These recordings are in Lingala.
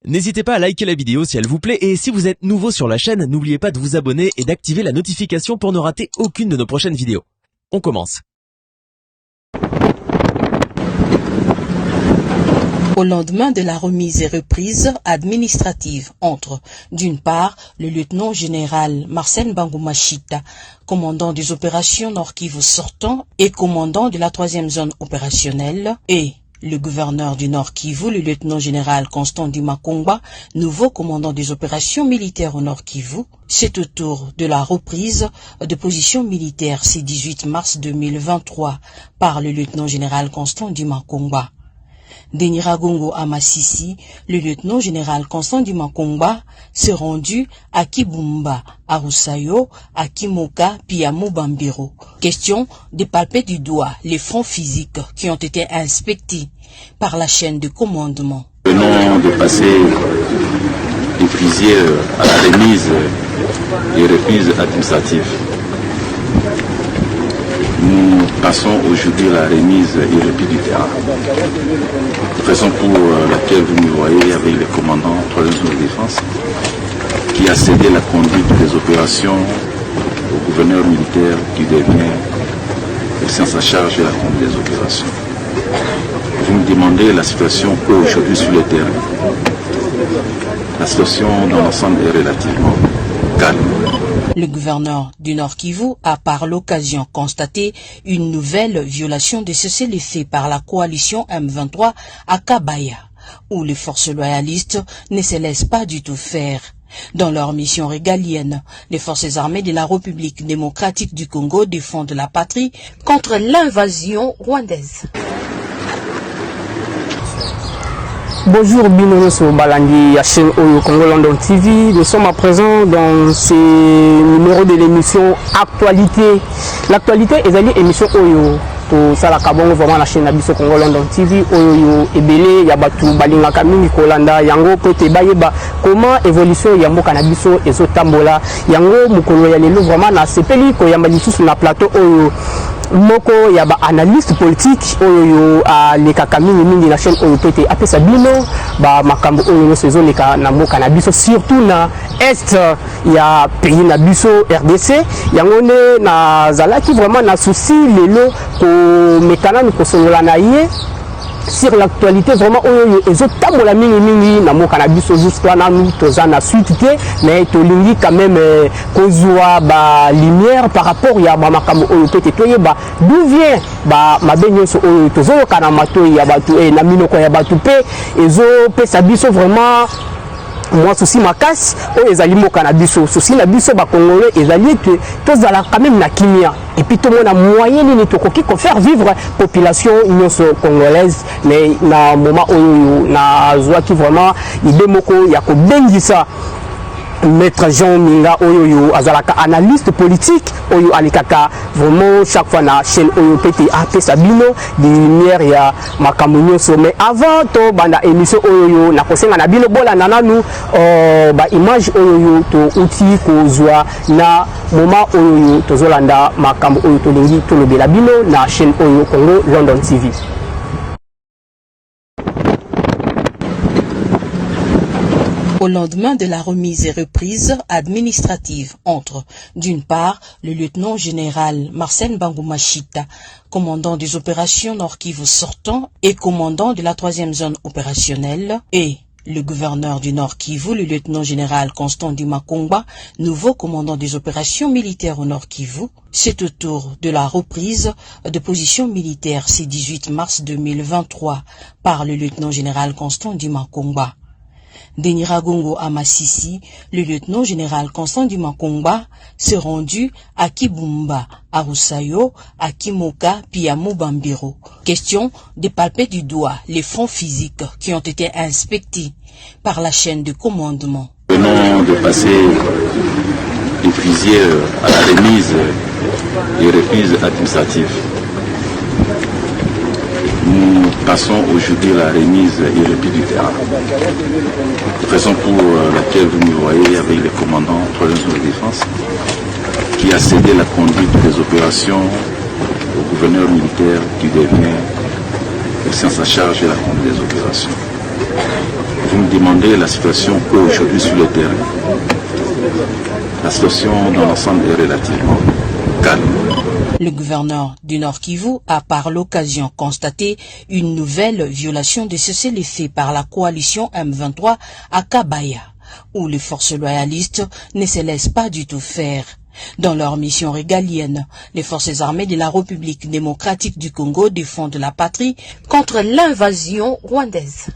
N'hésitez pas à liker la vidéo si elle vous plaît et si vous êtes nouveau sur la chaîne, n'oubliez pas de vous abonner et d'activer la notification pour ne rater aucune de nos prochaines vidéos. On commence. Au lendemain de la remise et reprise administrative entre, d'une part, le lieutenant-général Marcel Bangoumachita, commandant des opérations Nord Kivu sortant et commandant de la 3e zone opérationnelle, et le gouverneur du Nord Kivu, le lieutenant-général Constant Dimakongba, nouveau commandant des opérations militaires au Nord Kivu, c'est au tour de la reprise de position militaire ce 18 mars 2023 par le lieutenant-général Constant Dimakongba. Deniragongo à Massissi, le lieutenant-général Constant Dimakongba s'est rendu à Kibumba, à Roussayo, à Kimoka, puis à Mobambiro. Question de palper du doigt les fronts physiques qui ont été inspectés par la chaîne de commandement. Venons de passer des fusillés à la remise et reprise administrative. Nous passons aujourd'hui la remise et reprise du terrain. Raison pour laquelle vous me voyez avec le commandant 3e zone de défense qui a cédé la conduite des opérations au gouverneur militaire qui devient aussi en sa charge de la conduite des opérations. Vous me demandez la situation aujourd'hui sur le terrain. La situation dans l'ensemble est relativement calme. Le gouverneur du Nord Kivu a par l'occasion constaté une nouvelle violation de cessez-le-feu par la coalition M23 à Kabaya, où les forces loyalistes ne se laissent pas du tout faire. Dans leur mission régalienne, les forces armées de la République démocratique du Congo défendent la patrie contre l'invasion rwandaise. Bonjour Binono sur Balandi, la chaîne Oyo Congo London TV. Nous sommes à présent dans ce numéro de l'émission Actualité. L'actualité est une émission Oyo. Tout ça la kabongo vraiment la chaîne Abiso Congo London TV. Oyo ebele yabatu balinga kamini kolanda yango pote bayeba comment évolution yambo kanabiso ezotambola yango mukolo ya lelo vraiment na sepeli ko yamba lisusu na plateau Oyo. Moko ya ba analyste politique oyo a leka kamini mingi na chaîne oyo pete apesa bino ba makambo oyo saison leka na mboka na biso surtout na est ya pays na biso RDC yango ne na zalaki vraiment na souci lelo ko mekana ni ko solola na ye sur l'actualité vraiment oyo ezotambola mingi na mboka na biso jusqu'à na nous tozana suite mais tolingi quand même kozwa ba lumière par rapport ya ba makambo oyo pete toyeba d'où vient ba mabenyoso oyo tozoyoka na matoi ya batu na minoko ya batu pe ezo pesa biso vraiment moi souci makasi oyo ezali mboka na biso souci na biso ba congolais ezali te tozala quand même na kimia et puis tout le monde a moyen ni tokoki ko faire vivre population nyonso congolaise mais na moment oyo na zwa ki vraiment idée moko ya ko bengisa Maître Jean Minga Oyo azalaka analyste politique Oyo alikaka vraiment chaque fois na chaîne Oyo PT AP Sabino de lumière ya makambo so mais avant to banda émission Oyo na kosenga na bino bola nananu ba image Oyo to outil kozwa na moment Oyo to zolanda makambo Oyo to lingi to lobela bino na chaîne Oyo Congo London TV. Au lendemain de la remise et reprise administrative entre, d'une part, le lieutenant-général Marcel Bangoumachita, commandant des opérations Nord Kivu sortant et commandant de la 3e zone opérationnelle, et le gouverneur du Nord Kivu, le lieutenant-général Constant Dimakongba, nouveau commandant des opérations militaires au Nord Kivu, c'est au tour de la reprise de position militaire ce 18 mars 2023 par le lieutenant-général Constant Dimakongba. Deniragongo à Massissi, le lieutenant-général Constant Dimakongba s'est rendu à Kibumba, à Roussayo, à Kimoka, puis à Mobambiro. Question de palper du doigt les fronts physiques qui ont été inspectés par la chaîne de commandement. Venons de passer des fusillés à la remise et reprise administrative. Nous passons aujourd'hui la remise et reprise du terrain. Raison pour laquelle vous me voyez avec le commandant 3e zone de défense qui a cédé la conduite des opérations au gouverneur militaire qui devient aussi en sa charge de la conduite des opérations. Vous me demandez la situation aujourd'hui sur le terrain. La situation dans l'ensemble est relativement calme. Le gouverneur du Nord Kivu a par l'occasion constaté une nouvelle violation de cessez-le-feu par la coalition M23 à Kabaya, où les forces loyalistes ne se laissent pas du tout faire. Dans leur mission régalienne, les forces armées de la République démocratique du Congo défendent la patrie contre l'invasion rwandaise.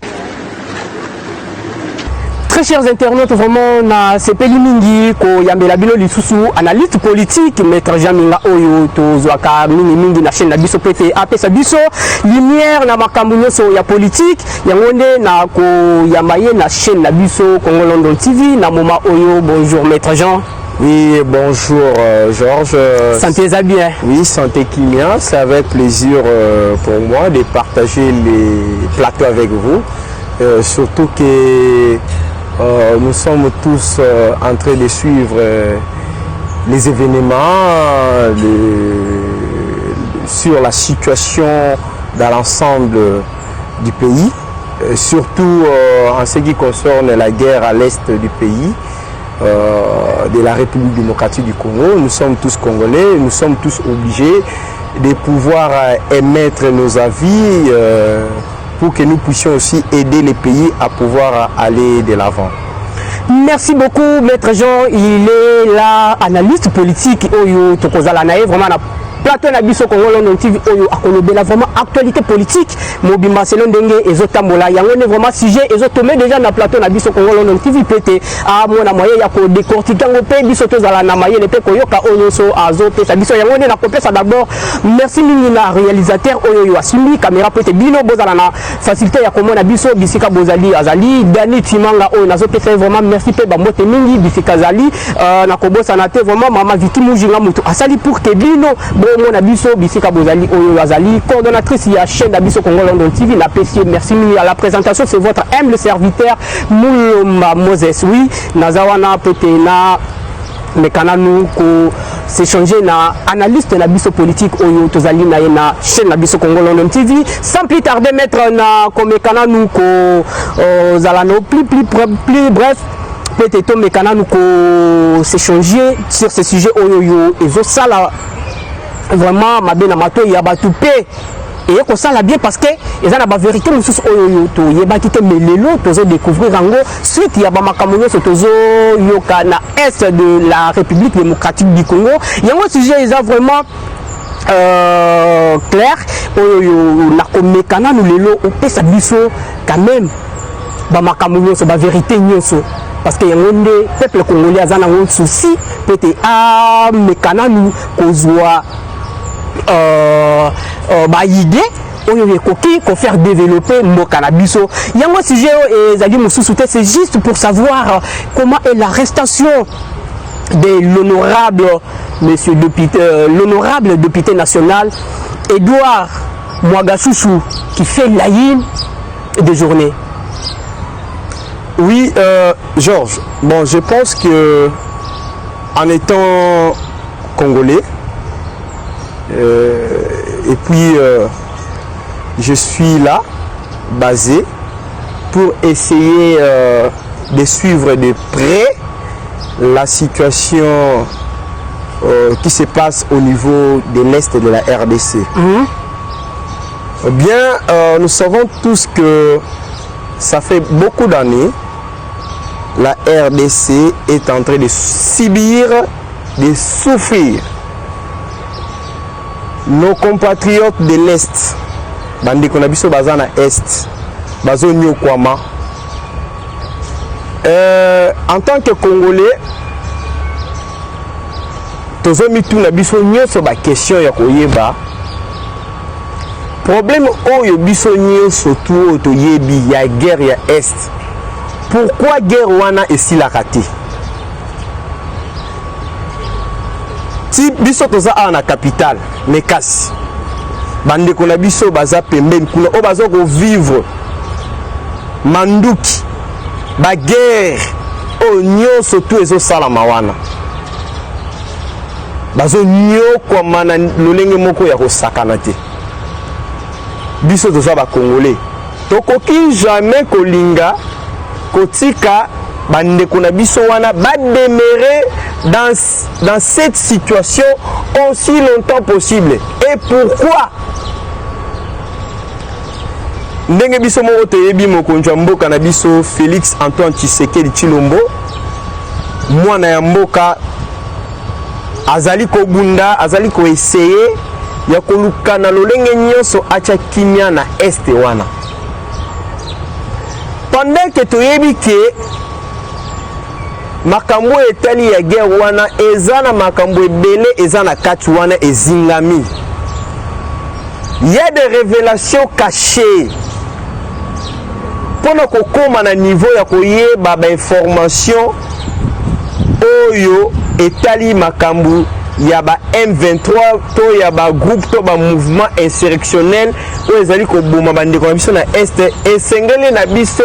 Très chers internautes, vraiment, na sepeli mingi ko yambela bino lisusu analyste politique maître Jaminga oyo tozwaka mingi na chaîne na biso pete apesa biso lumière na makambo nyonso ya politique yango nde na ko yamaye na chaîne na biso Congo London TV na moment oyo. Bonjour maître Jean. Oui, bonjour Georges. Sentez-vous bien? Oui, santé Kimia, c'est avec plaisir pour moi de partager les plateaux avec vous. Surtout que nous sommes tous en train de suivre les événements sur la situation dans l'ensemble du pays, surtout en ce qui concerne la guerre à l'est du pays. De la République démocratique du Congo. Nous sommes tous Congolais, nous sommes tous obligés de pouvoir émettre nos avis pour que nous puissions aussi aider les pays à pouvoir aller de l'avant. Merci beaucoup maître Jean, il est là, analyste politique oyo tokozala nae vraiment na plateau na biso Congo London TV oyo akolobela vraiment actualité politique mobimba selon ndenge ezotambola yango ne vraiment sujet ezotomé déjà na plateau na biso Congo London TV pete a mona moyen ya ko décortiquer ngo pe biso tozala na maye le pe koyoka oyo so azo pesa biso yango ne na kopesa d'abord merci mingi na réalisateur oyo yo asimi caméra pete bino bozala na facilité ya komona biso bisika bozali azali Dani Timanga oyo nazo pesa vraiment merci pe bambote mingi bisika zali na kobosa na te vraiment mama Viki Mujinga mutu asali pour que bino mon abisso bisika bozali oyo azali coordonnatrice ya chaîne d'Abisso Congo London TV la PC. Merci à la présentation, c'est votre humble serviteur Moulomba Moses. Oui, nazawana petena mekana nous ko s'échanger na analyste na biso politique oyo tozali na na chaîne na biso Congo London TV. Sans plus tarder mettre na komekana nous ko zalano plus bref peut-être mekana nous ko s'échanger sur ce sujet oyo ezo sala vraiment mabena mato ya batupé et ko sala bien parce que eza na ba vérité mususu oyo to yeba kite melelo tozo découvrir ango suite ya ba makamonyo tozo yoka na est de la République démocratique du Congo yango sujet eza vraiment clair oyo na komekana nous lelo opesa biso quand même ba makamonyo ba vérité nyonso parce que yango nde peuple congolais azana un souci peut-être a mekana nous kozwa idée oyo ekoki ko faire développer mboka na biso yango sujet ezali mususu te c'est juste pour savoir comment est l'arrestation de l'honorable monsieur député l'honorable député national Edouard Mwagashushu qui fait la une de journée. Oui, Georges, bon, je pense que en étant congolais et puis je suis là basé pour essayer de suivre de près la situation qui se passe au niveau de l'Est de la RDC. Bien, nous savons tous que ça fait beaucoup d'années la RDC est en train de subir, de souffrir. Nos compatriotes de l'Est, bandi konabiso bazana Est, bazo nyokwama. En tant que Congolais, tozo mitu na biso nyoso ba question ya koyeba. Problème oyo biso nyoso tout to yebi ya guerre ya Est. Pourquoi guerre wana esilaka te? Si biso toza a na capitale Mekasi bande kona biso baza pembeni kuna o bazo ko vivre manduki ba guerre o nyonso tout ezo sala mawana bazo nyoko mana lolenge moko ya kosakana te. Biso toza ba Congolais tokoki jamais kolinga kotika bandeko na biso wana ba demeurer dans cette situation aussi longtemps possible. Et pourquoi? Ndenge biso moko toyebi mokonzi ya mboka na biso Félix Antoine Tshisekedi Tshilombo, mwana ya mboka azali kobunda, azali ko essayer ya koluka na lolenge nyonso acha kimia na este wana. Pendant que toyebi ke makambo etali ya guerre wana eza na makambo ebele eza na kati wana ezingami. Il y a des révélations cachées. Pour kokoma na niveau ya koyeba ba information oyo etali makambo ya ba M23 to ya ba groupe to ba mouvement insurrectionnel oyo ezali koboma bandeko na biso na este esengeli na biso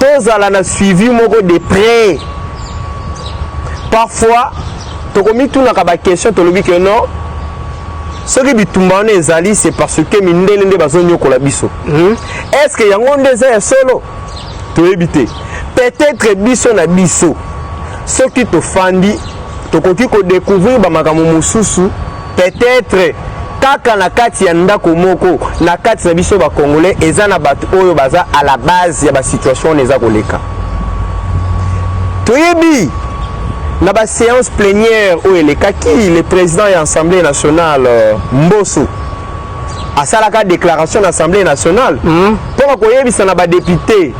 tozala na suivi moko de près. Parfois tokomi tunaka ba question tolobi que non soki bitumba wana ezali c'est parce que mindele nde bazonyokola biso. Est-ce que yango nde eza ya solo toyebi te? Peut-être biso na biso soki tofandi tokoki kodécouvrir bamakambo mosusu peut-être kaka na kati ya ndako moko na kati na biso bakongolais eza na bato oyo baza à la base ya basituation eza koleka. Toyebi na ba séance plénière oyo elekaki le président ya Assemblée nationale Mbosso asalaka déclaration na Assemblée nationale pour koyebisa na ba député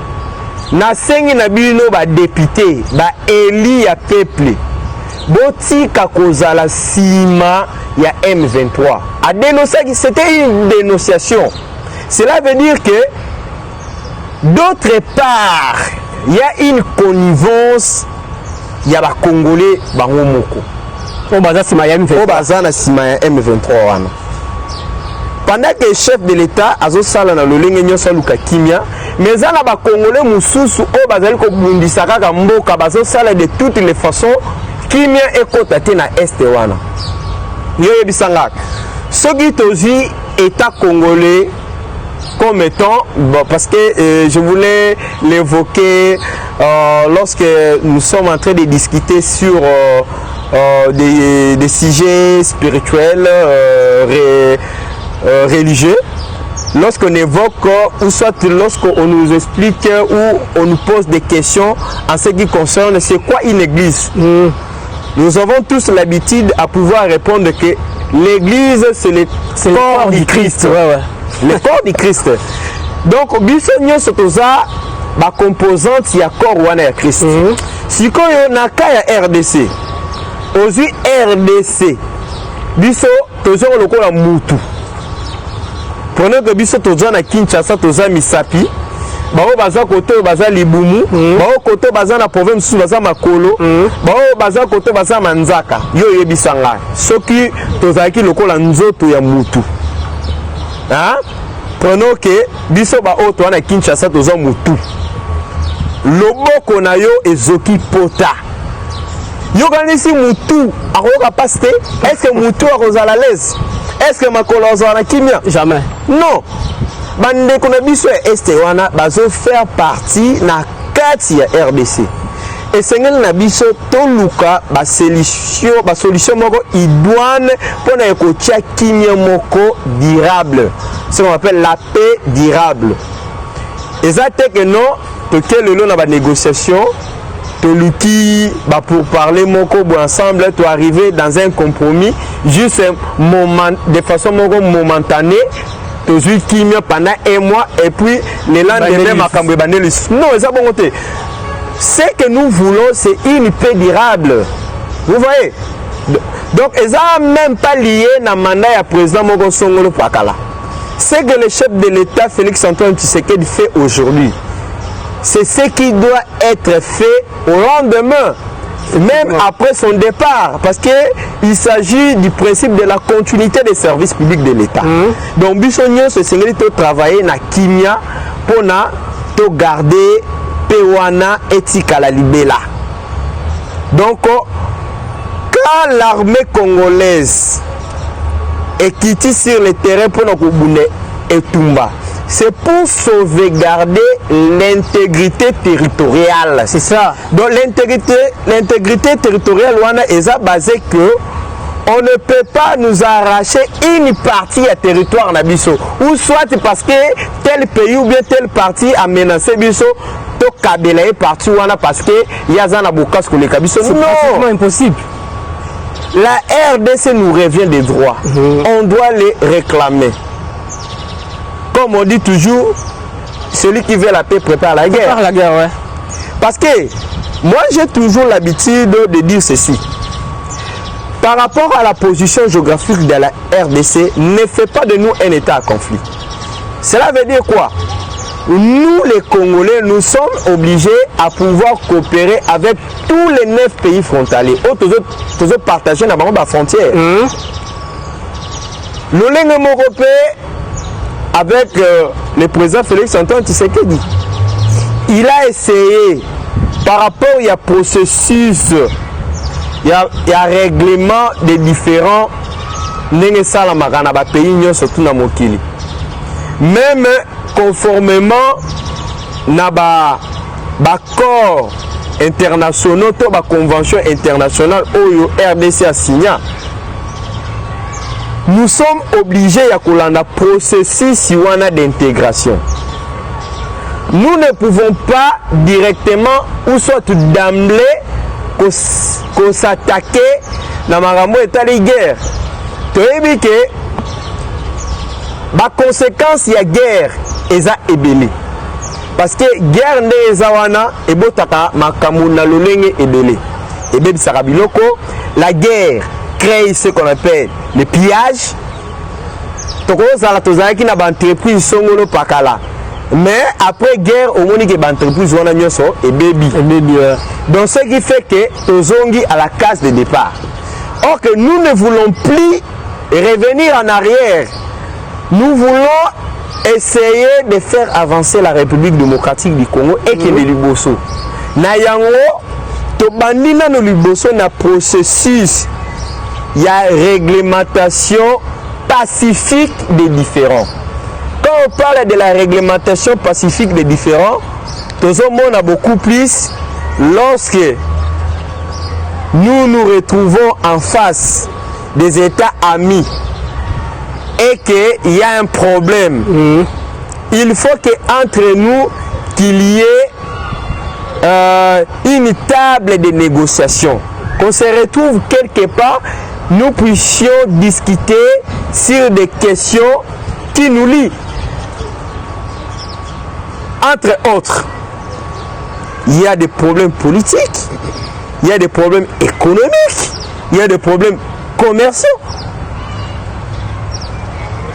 na sengi na bino ba député ba éli ya peuple botika kozala sima ya M23 a dénoncé que c'était une dénonciation. Cela veut dire que d'autre part il y a une connivence ya ba Congolais bango moko o baza sima ya M23 o baza na sima ya M23 wana. Pendant que le chef de l'État azosala na lolenge nyonso luka kimia mais za na ba Congolais mususu o bazali ko bundisa kaka mboka bazosala de toutes les façons kimia ekota te na este wana. Yo yebisanga soki tozi État congolais comme étant, bon, parce que je voulais l'évoquer lorsque nous sommes en train de discuter sur des sujets spirituels, religieux. Lorsqu'on évoque, ou soit lorsqu'on nous explique ou on nous pose des questions en ce qui concerne c'est quoi une église. Nous avons tous l'habitude à pouvoir répondre que l'église c'est le corps du Christ. Le corps du Christ. Donc, biso nyonso toza ba composante ya corps wana ya Christ. Sikoyo na ka ya RDC. Ozui RDC. Biso toza lokola mutu. Prenez que biso toza na Kinshasa toza Misapi. Bao baza kote baza Libumu, bao kote baza na province sous baza Makolo, bao baza kote baza Manzaka. Yo yebisanga. Soki tozaki lokola nzoto ya mutu. Hein? Prenons que biso ba oto na Kinshasa toza mutu. Loboko na yo ezoki pota. Yo ganisi mutu akoka paste. Est-ce que mutu akozala l'aise? Est-ce que makolo azala kimia? Jamais. Non. Bande kona biso este wana bazo faire partie na kati ya RDC. Et sengel na biso toluka ba solution moko idoine pour na ekotia kimia moko durable. Ce qu'on appelle la paix durable. Exact que non, to quel na ba négociation, to luki ba pour parler moko bo ensemble, to arriver dans un compromis juste un moment de façon moko momentanée. To jouer kimia pendant un mois et puis le lendemain makambo banelis. Non, ça bon côté. Ce que nous voulons, c'est une paix durable. Vous voyez? Donc, ils n'ont même pas lié na mandat du président Mogo Songolo Pakala. Ce que le chef de l'État, Félix Antoine Tshisekedi, fait aujourd'hui, c'est ce qui doit être fait au lendemain, même après son départ, parce qu'il s'agit du principe de la continuité des services publics de l'État. Donc, Bissonio, c'est ce qu'il travailler na Kimia pour garder Pewana etika la libela. Donc quand l'armée congolaise est quittée sur le terrain pour nous et Tumba, c'est pour sauvegarder l'intégrité territoriale. C'est ça. Donc l'intégrité territoriale est basée que on ne peut pas nous arracher une partie à territoire nabiso, ou soit parce que tel pays ou bien telle partie a menacé biso to kabela parti wana parce que yazana bokas ko le kabiso. C'est pratiquement impossible. La RDC nous revient des droits. On doit les réclamer. Comme on dit toujours, celui qui veut la paix prépare la guerre. Prépare la guerre, ouais. Parce que moi j'ai toujours l'habitude de dire ceci. Par rapport à la position géographique de la RDC, ne fait pas de nous un État à conflit. Cela veut dire quoi? Nous les Congolais, nous sommes obligés à pouvoir coopérer avec tous les 9 pays frontaliers. Tous autres partagés dans la frontière. L'Olenge Morope, avec le président Félix Antoine Tshisekedi, il a essayé, par rapport au processus, il y a règlement des différents pays, surtout dans mon pays. Même conformément à l'accord international, à la convention internationale où RDC a signé, nous sommes obligés à un processus d'intégration. Nous ne pouvons pas directement ou soit d'emblée qu'on s'attaquer dans la guerre. Tu sais que la conséquence de la guerre est ébélée. Parce que la guerre n'est pas et botaka makamuna lolenge ébélé. Et bien la guerre crée ce qu'on appelle le pillage. Mais après guerre, au moins que l'entreprise est baby. Donc ce qui fait que tozongi à la case de départ. Or que nous ne voulons plus revenir en arrière. Nous voulons essayer de faire avancer la République démocratique du Congo et que les Liboso. Na yango to bandina no Liboso na processus. Il y a réglementation pacifique des différends. Quand on parle de la réglementation pacifique des différends, tout le monde a beaucoup plus lorsque nous nous retrouvons en face des États amis et qu'il y a un problème. Il faut qu'entre nous, qu'il y ait une table de négociation. Qu'on se retrouve quelque part, nous puissions discuter sur des questions qui nous lient. Entre autres, il y a des problèmes politiques, il y a des problèmes économiques, il y a des problèmes commerciaux.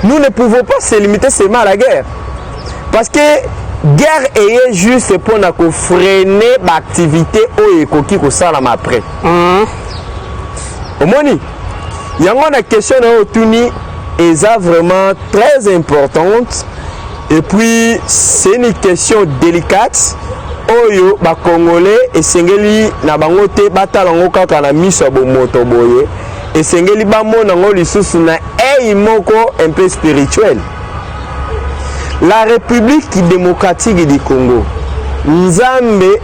Nous ne pouvons pas se limiter seulement à la guerre. Parce que la guerre est juste pour freiner l'activité au écoki ko sala après. Omoni, il y a une question est vraiment très importante. Et puis, c'est une question délicate. Oyo, ba Congolais, et sengeli na bangote batalango kaka na miso bomoto boye. Et sengeli ba monango lisusu na moko un peu spirituel. La République démocratique du Congo, Nzambe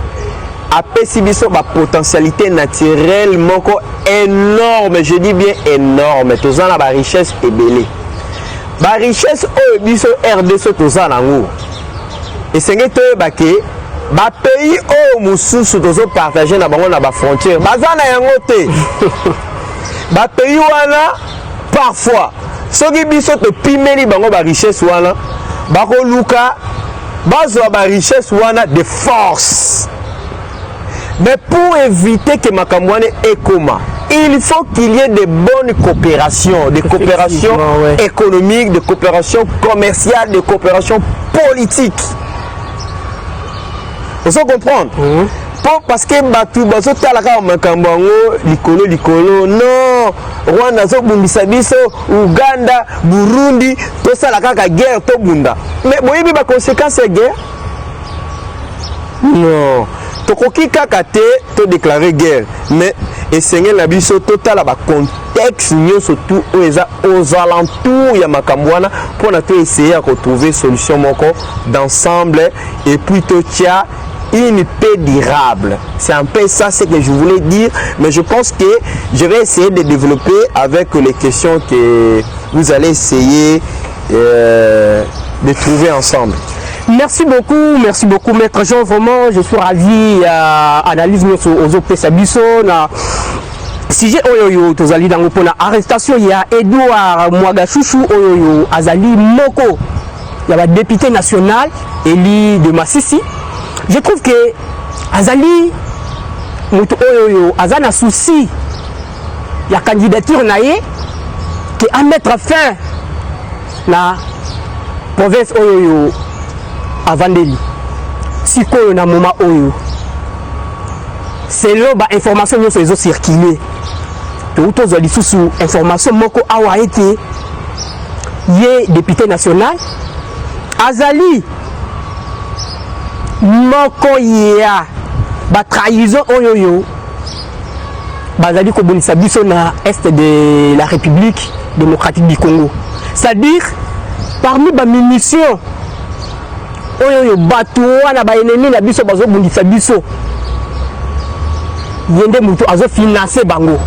a pessibiso ba potentialité naturelle moko énorme, je dis bien énorme. Tous en la richesse est belée. La richesse au biso RDC toza nango. Et c'est que bake ba pays au mususu tozo partager na bango na ba frontière. Bazana yango te. Ba pays wana parfois soki biso to pimeli bango ba richesse wana bako luka bazo ba richesse wana de force. Mais pour éviter que makamwane ekoma, il faut qu'il y ait de bonnes coopérations, des coopérations économiques, des coopérations commerciales, des coopérations politiques. Vous comprenez? Parce que Batou Bazo Talaka Makambango, Likolo, non, Rwanda Zobundisa Biso, Uganda, Burundi, tout ça la guerre, tout bunda. Mais vous voyez, la conséquence de la guerre? Non. Tokoki kakate to déclarer guerre mais essayez la biso total ba texte surtout aux alentours ya makambwana pour essayer de retrouver solution d'ensemble et plutôt tia une paix durable. C'est un peu ça ce que je voulais dire, mais je pense que je vais essayer de développer avec les questions que vous allez essayer de trouver ensemble. Merci beaucoup, Maître Jean. Vraiment, je suis ravi à analyser aux OP Sabiso. Sujet oyoyo tozali dango pona arrestation ya Edouard Mwagachouchou oyoyo azali moko ya ba député national élu de Massissi. Je trouve que azali mutu oyoyo azana souci ya candidature naie que à mettre fin na province oyoyo avandeli sikoyo na moment oyo c'est là ba information nyonso ezo circuler to tozo lisusu information moko awa été ye député national azali moko ya ba trahison oyoyo bazali ko bonisa biso na est de la République démocratique du Congo, c'est-à-dire parmi ba munitions oyoyo bato wana ba ennemi na biso bazo bundisa biso yende mutu azo financer bango.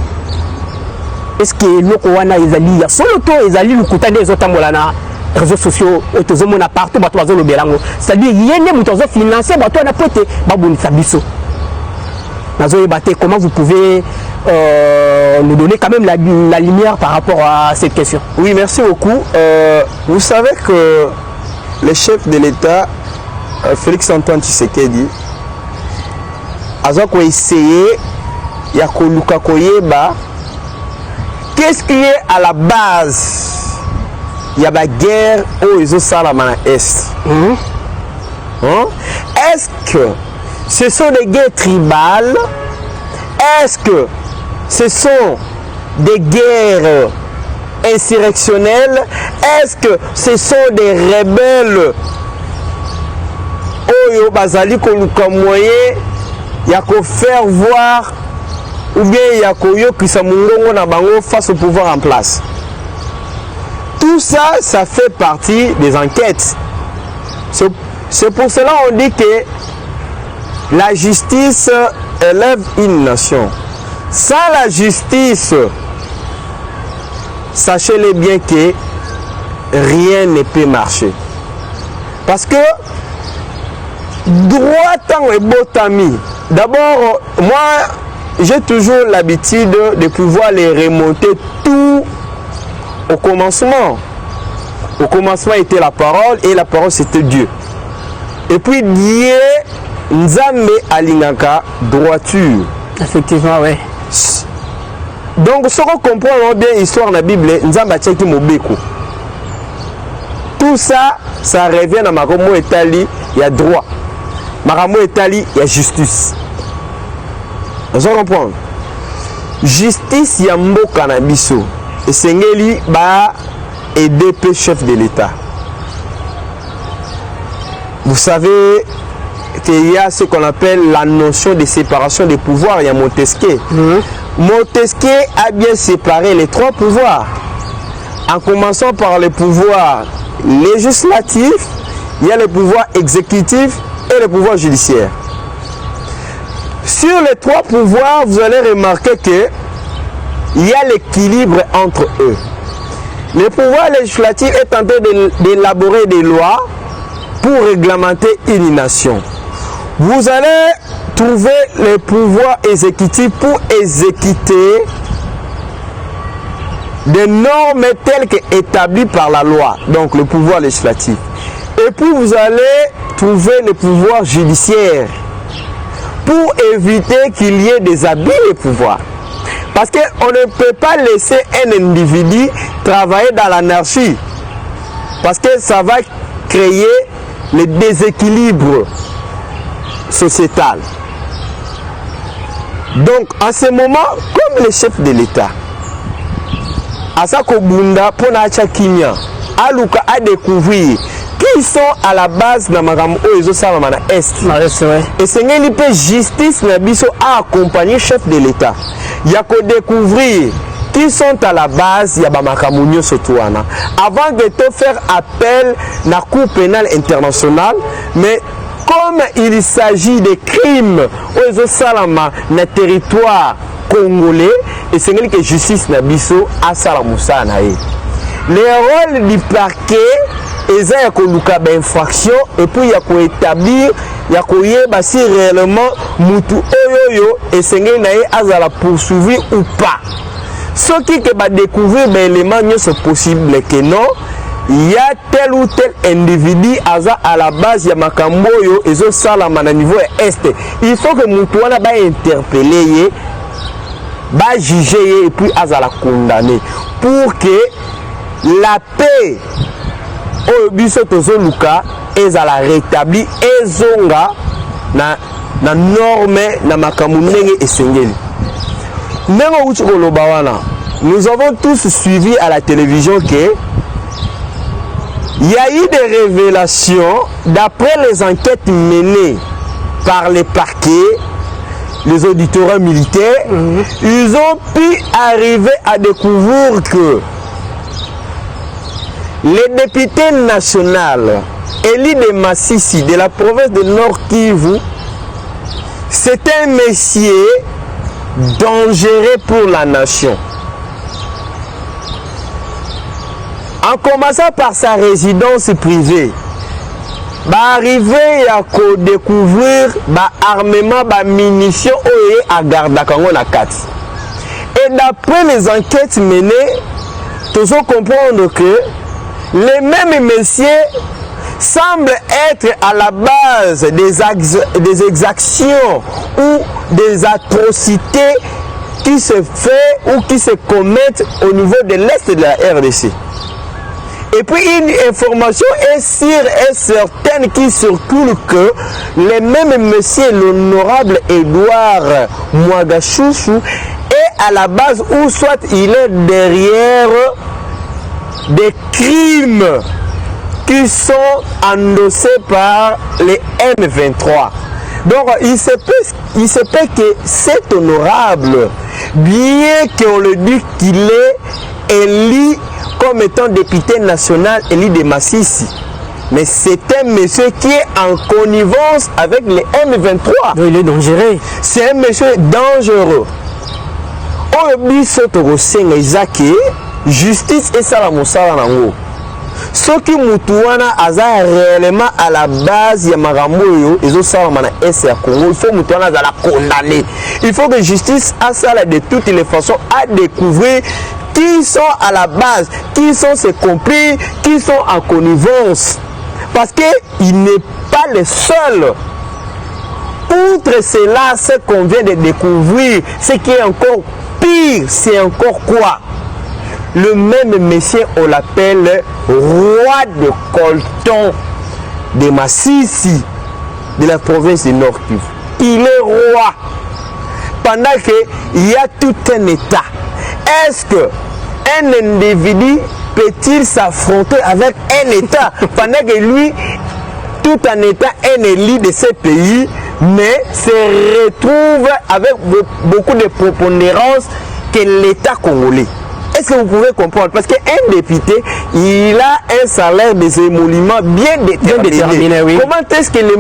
Est-ce que loko wana ezali ya solo to ezali lukuta nde ezotambola na réseaux sociaux etozomona partout bato bazo lobelango, c'est-à-dire yende mutu azo financer bato wana pote babundisa biso. Nazo yebate comment vous pouvez nous donner quand même la lumière par rapport à cette question. Oui, merci beaucoup. Vous savez que le chef de l'État, Félix Antoine Tshisekedi, a essayé de koyeba qu'est-ce qui est à la base. Il y a la guerre au Salamana Est. Est-ce que ce sont des guerres tribales? Est-ce que ce sont des guerres insurrectionnelles? Est-ce que ce sont des rebelles? Oyo bazali koluka moyen ya ko faire voir ou bien ya ko yokisa mungongo na bango face au pouvoir en place. Tout ça, ça fait partie des enquêtes. C'est pour cela qu'on dit que la justice élève une nation. Sans la justice, sachez-le bien que rien ne peut marcher. Parce que droit tant et beau ami. D'abord, moi, j'ai toujours l'habitude de pouvoir les remonter tout au commencement. Au commencement était la parole et la parole c'était Dieu. Et puis Dieu Nzambe alingaka droiture. Effectivement, oui. Donc, ce qu'on comprend bien l'histoire de la Bible, Nzambe a tcheki mobeko. Tout ça, ça revient à Maromo Etali, il y a droit. Maromo Etali, il y a justice. Vous comprenez? Justice, il y a mboka na biso. Et Sengeli, ba EDP chef de l'État. Vous savez qu'il y a ce qu'on appelle la notion de séparation des pouvoirs. Il y a Montesquieu. Montesquieu a bien séparé les trois pouvoirs. En commençant par le pouvoir législatif, il y a le pouvoir exécutif et le pouvoir judiciaire. Sur les trois pouvoirs, vous allez remarquer qu'il y a l'équilibre entre eux. Le pouvoir législatif est en train d'élaborer des lois pour réglementer une nation. Vous allez trouver le pouvoir exécutif pour exécuter des normes telles qu'établies par la loi, donc le pouvoir législatif. Et puis vous allez trouver le pouvoir judiciaire pour éviter qu'il y ait des abus de pouvoir. Parce qu'on ne peut pas laisser un individu travailler dans l'anarchie. Parce que ça va créer le déséquilibre sociétal. Donc, à ce moment, comme le chef de l'État, Asako Bunda, Ponacha Kinya, Aluka a découvert qui sont à la base de Magambo Oezo Salamana Est. Et c'est une justice a accompagné le chef de l'État. Il y a qu'à découvrir qui sont à la base ya ba makamunyo sotuana avant de te faire appel na Cour pénale internationale. Mais comme il s'agit de crimes aux salama na territoire congolais, et c'est que justice na biso a salamusa na e. Le rôle du parquet est ya koluka ba infraction et puis ya ko établir ya koyeba si réellement mutu oyoyo et sengeli na e azala poursuivi ou pas. Ce qui va découvrir des éléments, c'est possible que non. Il y a tel ou tel individu à la base, il y a Makamboyo et zo salama na niveau est. Il faut que Moutouana va interpeller, va juger et puis la condamner pour que la paix au bisotozo luka est à la rétablir et zonga na norme na makamunenge et sengeli. Nous avons tous suivi à la télévision que il y a eu des révélations d'après les enquêtes menées par les parquets, les auditeurs militaires. Ils ont pu arriver à découvrir que les députés nationaux Eli de Massissi de la province de Nord Kivu, c'est un monsieur dangereux pour la nation. En commençant par sa résidence privée, arriver à découvrir armement, munitions à Gardakango na Kati. Et d'après les enquêtes menées, nous devons comprendre que les mêmes messieurs semblent être à la base des exactions ou des atrocités qui se font ou qui se commettent au niveau de l'Est de la RDC. Et puis une information est sûre et certaine qui circule que le même monsieur, l'honorable Edouard Mwagashushu, est à la base ou soit il est derrière des crimes qui sont endossés par les M23. Donc il se peut que cet honorable, bien qu'on le dise qu'il est élu comme étant député national élu de Massissi, mais c'est un monsieur qui est en connivence avec les M23. Il est dangereux. C'est un monsieur dangereux. Justice et salamosala nango. Ce qui Moutouana a réellement à la base, il y a Maramoyo, et il faut Moutouana la condamner. Il faut que justice a ça de toutes les façons à découvrir qui sont à la base, qui sont ses complices, qui sont en connivence. Parce qu'il n'est pas le seul. Outre cela, ce qu'on vient de découvrir, ce qui est encore pire, c'est encore quoi? Le même monsieur, on l'appelle roi de Colton de Massissi, de la province du Nord Kivu. Il est roi. Pendant qu'il y a tout un État. Est-ce qu'un individu peut-il s'affronter avec un État pendant que lui, tout un État est élu de ce pays, mais se retrouve avec beaucoup de prépondérance que l'État congolais? Est-ce que vous pouvez comprendre? Parce qu'un député, il a un salaire des émoluments bien déterminé. Oui. Comment est-ce que le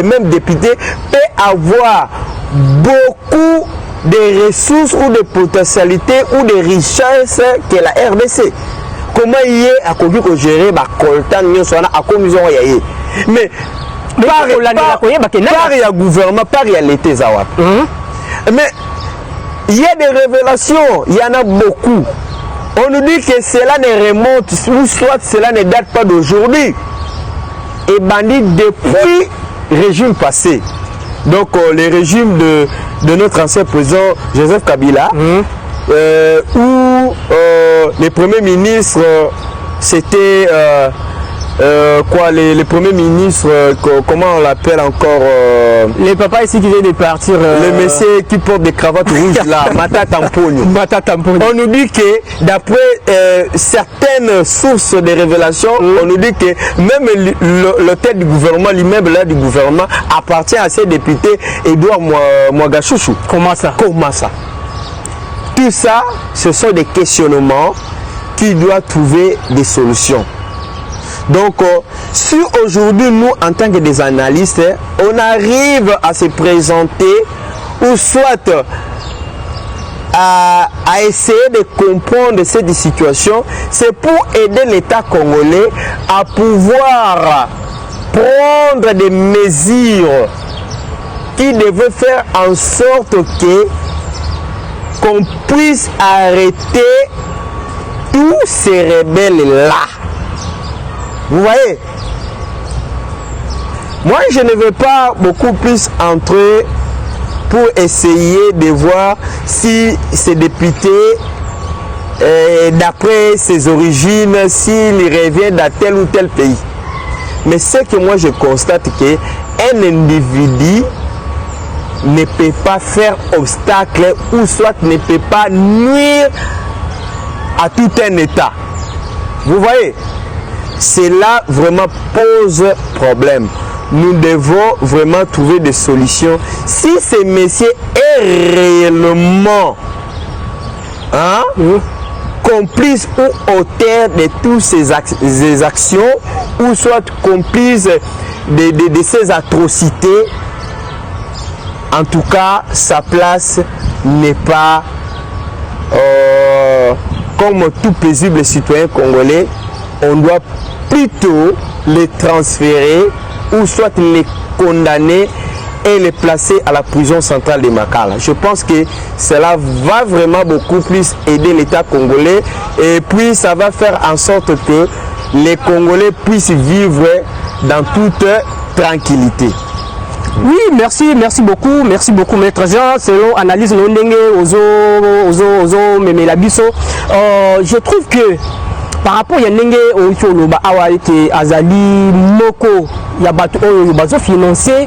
même député peut avoir beaucoup de ressources ou de potentialités ou de richesses que la RDC? Comment il est à gérer Coltan, mais par le gouvernement, par l'État Zawap. Mais il y a des révélations, il y en a beaucoup. On nous dit que cela ne remonte, ou soit cela ne date pas d'aujourd'hui. Et bandit depuis le régime passé. Donc le régime de notre ancien président Joseph Kabila, où les premiers ministres, c'était les premiers ministres, comment on l'appelle encore, les papas ici qui viennent de partir, le monsieur qui porte des cravates rouges là, Mata Tamponio. On nous dit que d'après certaines sources de révélations, on nous dit que même l'hôtel du gouvernement, l'immeuble là du gouvernement appartient à ces députés Edouard Mwagashushu. Comment ça? Comment ça? Tout ça, ce sont des questionnements qui doivent trouver des solutions. Donc, si aujourd'hui, nous, en tant que des analystes, on arrive à se présenter ou soit à essayer de comprendre cette situation, c'est pour aider l'État congolais à pouvoir prendre des mesures qui devaient faire en sorte qu'on puisse arrêter tous ces rebelles-là. Vous voyez? Moi, je ne vais pas beaucoup plus entrer pour essayer de voir si ces députés, d'après ses origines, s'ils reviennent dans tel ou tel pays. Mais ce que moi je constate, qu'un individu ne peut pas faire obstacle ou soit ne peut pas nuire à tout un État. Vous voyez, cela vraiment pose problème. Nous devons vraiment trouver des solutions. Si ce monsieur est réellement complice ou auteur de toutes ces actions, ou soit complice de ces atrocités, en tout cas, sa place n'est pas comme tout paisible citoyen congolais. On doit plutôt les transférer ou soit les condamner et les placer à la prison centrale de Makala. Je pense que cela va vraiment beaucoup plus aider l'État congolais et puis ça va faire en sorte que les Congolais puissent vivre dans toute tranquillité. Oui, merci beaucoup, maître Jean. Selon analyse non ndenge ozo memelabiso, je trouve que par rapport à ndenge oicholoba awa ete azali moko ya bato oyo bazo financer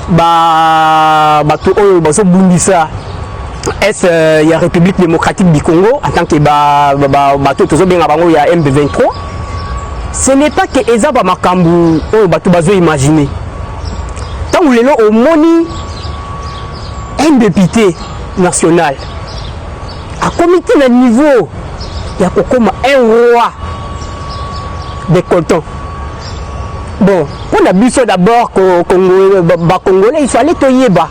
bato oyo bazo bundisa est ya République démocratique du Congo en tant que bato tozo benga bango ya MB23. Ce n'est pas que eza ba makambu oyo bato bazo imaginer. Tant ou lelo au moni un député national a comité na niveau ya kokoma un roi des cantons. Bon, pour la biso d'abord Congolais, il fallait te yeba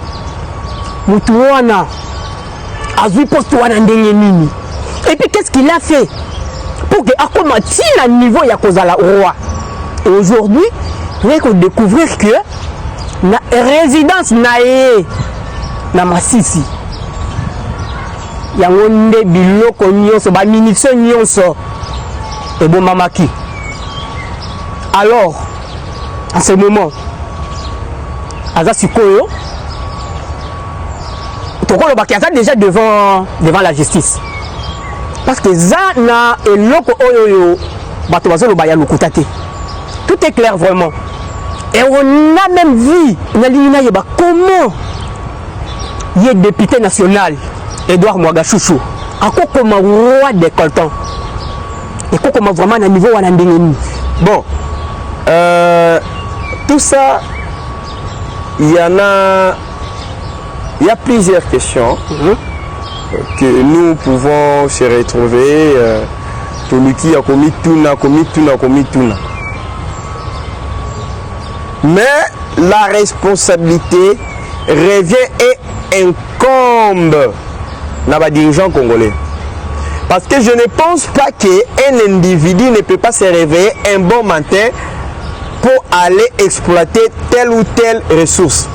mutu wana azui poste wana ndenge nini. Et puis qu'est-ce qu'il a fait pour que akoma ti na niveau ya kozala roi. Et aujourd'hui, vous allez découvrir que la résidence nae na Masisi yango nde biloko nyonso ba munition nyonso et bon mamaki. Alors en ce moment aza sikoyo tokolo bakiaza déjà devant la justice parce que za na eloko oyo bato bazolo baya lokuta te. Tout est clair vraiment. Et on a même vu comment il est député national Edouard Mwagashushu comme roi des coltons et comme vraiment à niveau à bon, tout ça, il y a plusieurs questions que nous pouvons se retrouver. Toluki a commis tout. Mais la responsabilité revient et incombe dans les dirigeants congolais. Parce que je ne pense pas qu'un individu ne peut pas se réveiller un bon matin pour aller exploiter telle ou telle ressource.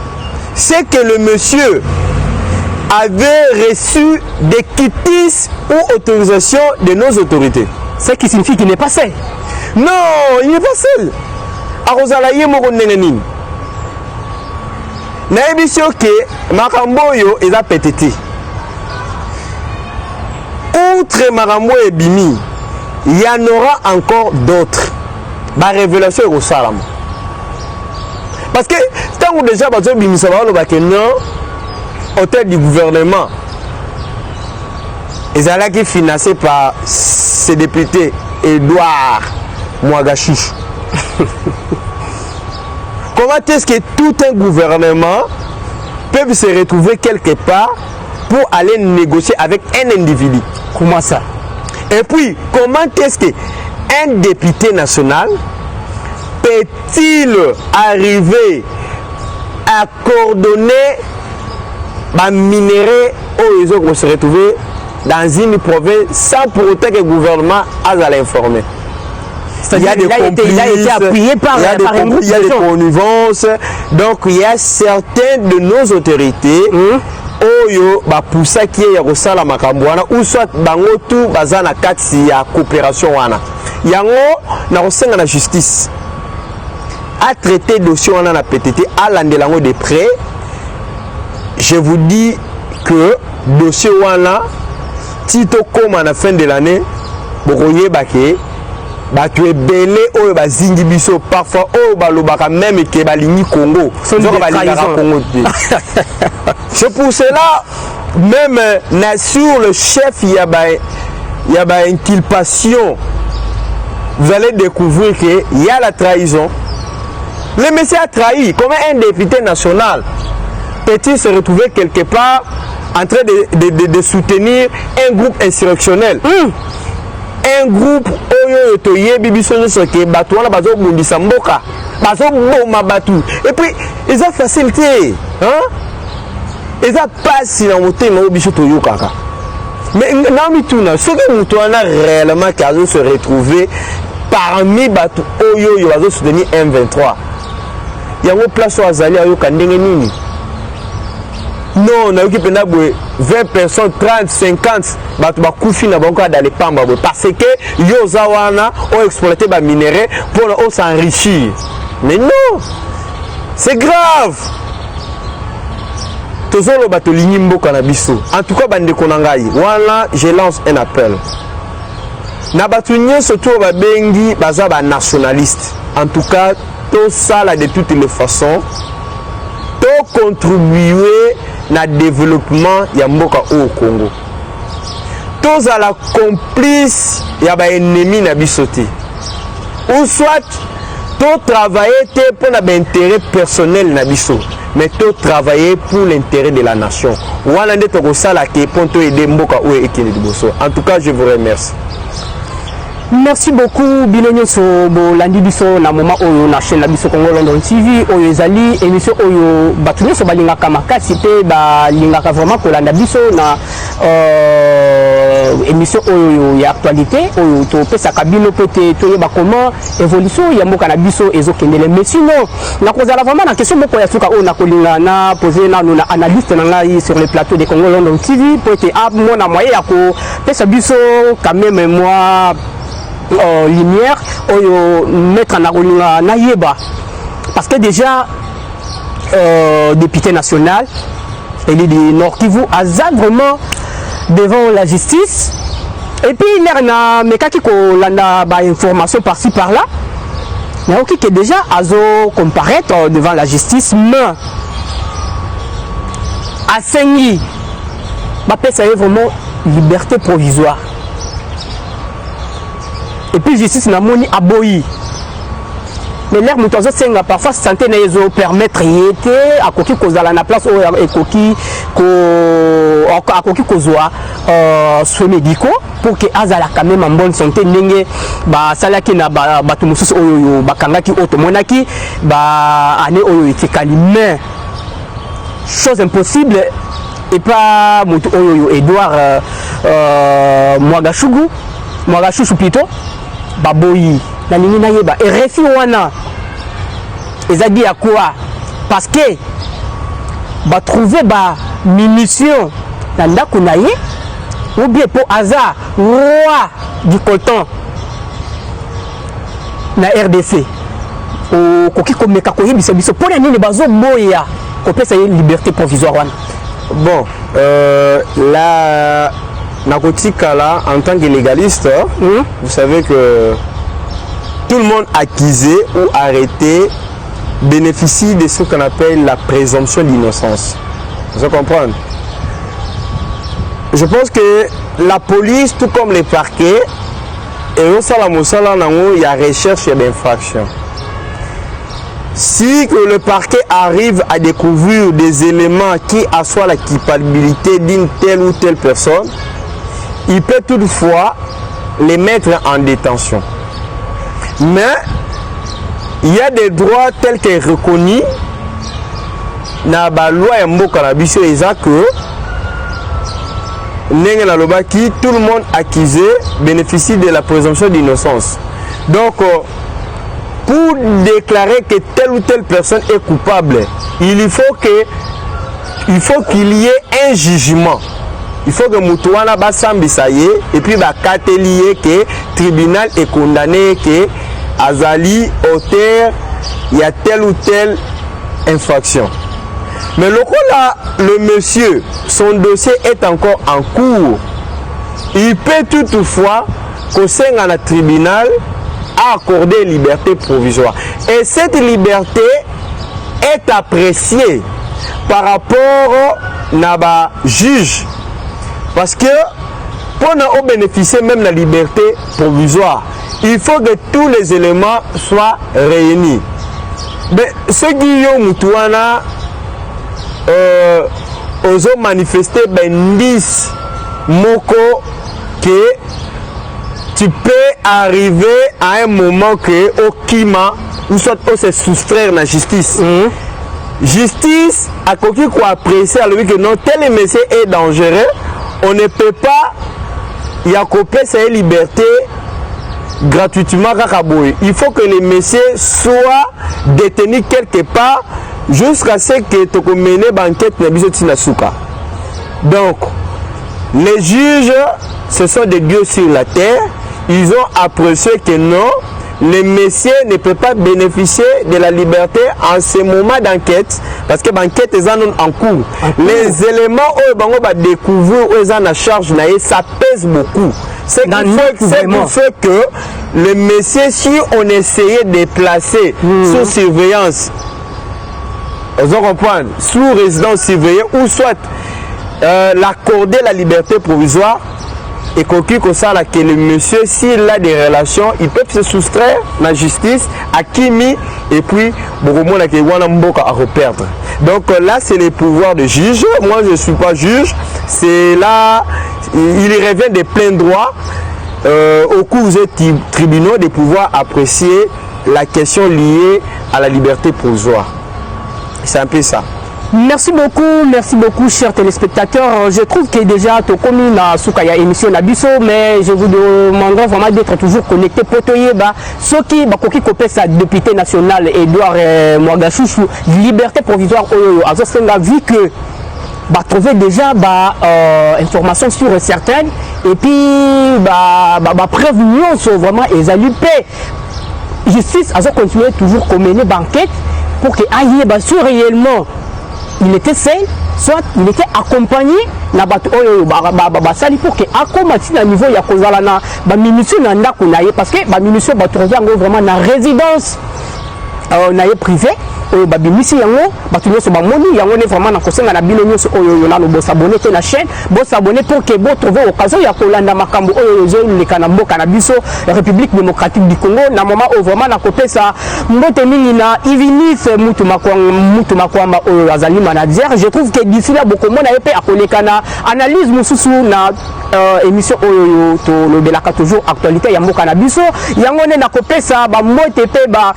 C'est que le monsieur avait reçu des quitus ou autorisations de nos autorités. Ce qui signifie qu'il n'est pas seul. Non, il n'est pas seul. Arozala ye moko ndenge nini nayebi ke makambo oyo eza petete outre makambo ebimi il y en aura encore d'autres ba révélation ekosalama parce que tant que déjà bazo bimisa baloba ke non hôtel du gouvernement ezalaki financé par ce député Edouard Mwagashushu. Comment est-ce que tout un gouvernement peut se retrouver quelque part pour aller négocier avec un individu. Comment ça? Et puis, comment est-ce qu'un député national peut-il arriver à coordonner les minéraux où ils vont se retrouver dans une province sans pour autant que le gouvernement a l'informer? Il y a des complices, il a été appuyé par il y a des connivences. Donc, il y a certaines de nos autorités oyo ba poussa qui est rosala makambwana ou soit bango tout bazana kati ya coopération wana yango na kosenga na justice a traiter dossier wana na PTT a landelango de près. Je vous dis que dossier wana tito comme à la fin de l'année bokoye baké bato ebele oyo bazingi biso parfois oyo balobaka même ke balingi Congo Congo. C'est pour cela même sur le chef il y a inculpation. Vous allez découvrir qu'il y a la trahison. Le monsieur a trahi. Comment un député national peut-il se retrouver quelque part en train de soutenir un groupe insurrectionnel? Un groupe oyo toye bibiso soke batu wana bazo bundisa mboka bazo boma batu et puis ils ont facilité ils ont passé dans motema obiso toyo kaka mais nami tuna ce que mutu wana réellement kazo se retrouver parmi batu oyo yo bazo soutenir M23 yango place au azali ayo kandenge nini. Non, on a eu 20 personnes, 30, 50, dans les pambas parce que Yozawana ont exploité les minéraux pour s'enrichir. Mais non, c'est grave. En tout cas, voilà, je lance un appel. Nabatunye surtout babengi bazaba nationaliste. En tout cas, tout ça là de toutes les façons, tout contribuer na développement ya mboka au Congo. Tous à la complice ya ba ennemi na bisoté. Ou soit tout travailler pour l'intérêt personnel na biso, mais tout travailler pour l'intérêt de la nation. Wana ndeto ko sala ke ponto aider mboka o ekene liboso. En tout cas, je vous remercie. Merci beaucoup Bilonyo so bolandi biso na moment oyo na chaîne na biso Congo London TV oyo ezali émission oyo batunye so balingaka makasi te balingaka vraiment kolanda biso na émission oyo ya actualité oyo to pesa kabino peut toyeba comment évolution ya mboka na biso ezokendele mais sinon na kozala vraiment na question moko ya suka oyo na kolinga na poser na na analyste na ngai sur le plateau de Congo London TV pour être à mon moyen ya ko pesa biso quand même moi lumière oyo mettre en na yeba parce que déjà député national il est du Nord Kivu aza vraiment devant la justice et puis il na mekaki ko landa ba information par-ci par-là mais ok que déjà azo comparaître devant la justice mais asengi ba pesa vraiment liberté provisoire. Et puis justice na moni aboyi. Mais l'air mutozo senga parfois santé na yezo permettre yete akoki kozala na place o ekoki ko akoki kozwa soins médicaux pour que azala quand même en bonne santé ndenge ba salaki na batu mususu oyo bakangaki oto monaki ba ane oyo etikali mais chose impossible et pas mutu oyo Edouard Mwagashushu plutôt baboyi na nini na yeba et refi wana ezadi à quoi parce que ba trouver ba munition na ndako na ye ou bien pour hasard roi du coton na RDC o koki komeka ko yebisa biso pour nini bazo boya ko pesa liberté provisoire wana. Bon la Nakotikala, en tant que légaliste, vous savez que tout le monde accusé ou arrêté bénéficie de ce qu'on appelle la présomption d'innocence. Vous comprenez? Je pense que la police, tout comme les parquets, il y a recherche d'infraction. si que le parquet arrive à découvrir des éléments qui assoient la culpabilité d'une telle ou telle personne, il peut toutefois les mettre en détention. Mais il y a des droits tels qu'ils sont reconnus dans la loi et mboka na biso eza que tout le monde accusé bénéficie de la présomption d'innocence. Donc, pour déclarer que telle ou telle personne est coupable, il faut qu'il y ait un jugement. Il faut que Moutouana Bassambisaye et puis Bakateliye que le tribunal est condamné que Azali, auteur, il y a telle ou telle infraction. Mais le monsieur, son dossier est encore en cours. Il peut toutefois qu'au sein de la tribunal accorder liberté provisoire. Et cette liberté est appréciée par rapport à juge. Parce que pour nous bénéficier même de la liberté provisoire, il faut que tous les éléments soient réunis. Mais ceux qui ont Moutouana ont manifesté 10 moko que tu peux arriver à un moment que au Kima ou soit au se soustraire la justice. Justice a coquille quoi apprécier à lui que non tel monsieur est dangereux, on ne peut pas y accoper sa liberté gratuitement. Il faut que les messieurs soient détenus quelque part jusqu'à ce que tu menes banquette na biso tina suka. Donc les juges, ce sont des dieux sur la terre. Ils ont apprécié que non, les messieurs ne peuvent pas bénéficier de la liberté en ce moment d'enquête parce que l'enquête est en cours. Les éléments où ils vont découvrir, où ils ont la charge, ça pèse beaucoup. C'est qui fait que les messieurs, si on essayait de les placer sous surveillance, ils vont comprendre, sous résidence surveillée ou soit l'accorder la liberté provisoire. Et comme ça, que le monsieur, s'il a des relations, ils peuvent se soustraire à la justice, à Kimi, et puis, à reperdre. Donc là, c'est les pouvoirs de juge. Moi, je ne suis pas juge. C'est là, il revient de plein droit au cours des tribunaux de pouvoir apprécier la question liée à la liberté provisoire. C'est un peu ça. Merci beaucoup chers téléspectateurs. Je trouve que déjà tu commis na Soukaya émission Nabiso, mais je vous demanderai vraiment d'être toujours connecté pour ceux qui bakoki kopé sa député national Edouard Mwagachouchou liberté provisoire azosenga vu que trouver déjà information sur certaines et puis prévenir sur vraiment les alupés justice azo continuer toujours comme mener banquette pour que aille sur réellement il était seul, soit il était accompagné na bato basali pour que akomati na niveau ya kozala na ba minusio na ndako na ye parce que ba minusio ba trouver vraiment na résidence na ye privé ba bimisi yango bato nyonso ba moni yango ne vraiment na kosenga na bino nyonso oyo na no bo s'abonner te na chaîne bo s'abonner pour que bo trouver occasion ya kolanda makambo oyo zo leka na mboka na biso République démocratique du Congo na moment o vraiment na kopesa mbote mingi na Ivinis mutu makwamba oyo azali manager. Je trouve que d'ici là beaucoup mona yepe akoleka na analyse mususu na émission oyo to lobelaka toujours actualité ya mboka na biso yango ne na kopesa ba mbote pe ba.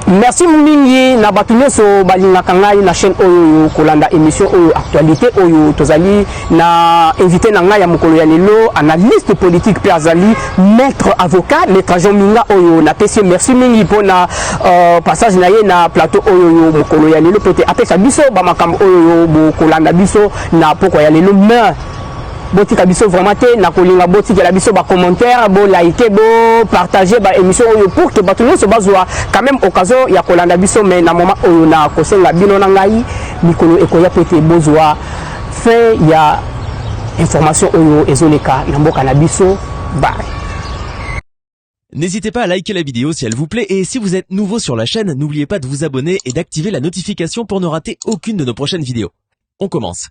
Merci mingi na batu nyonso balingaka ngai na chaîne oyo kolanda émission oyo actualité oyo tozali na invité na ngai ya mokolo ya lelo analyste politique pe azali maître avocat maître Jean Minga oyo na pesi merci mingi pona passage na ye na plateau oyo mokolo ya lelo peut apesa biso ba makambo oyo bo kolanda biso na poko ya lelo mais botika biso vraiment te na kolinga botika la biso ba commentaire bo liker bo partager ba émission oyo pour que bato nyonso bazwa quand même occasion ya kolanda biso mais na moment oyo na kosenga bino na ngai mikolo ekoya pete bozwa fait ya information oyo ezoleka na mboka na biso bye. N'hésitez pas à liker la vidéo si elle vous plaît et si vous êtes nouveau sur la chaîne, n'oubliez pas de vous abonner et d'activer la notification pour ne rater aucune de nos prochaines vidéos. On commence.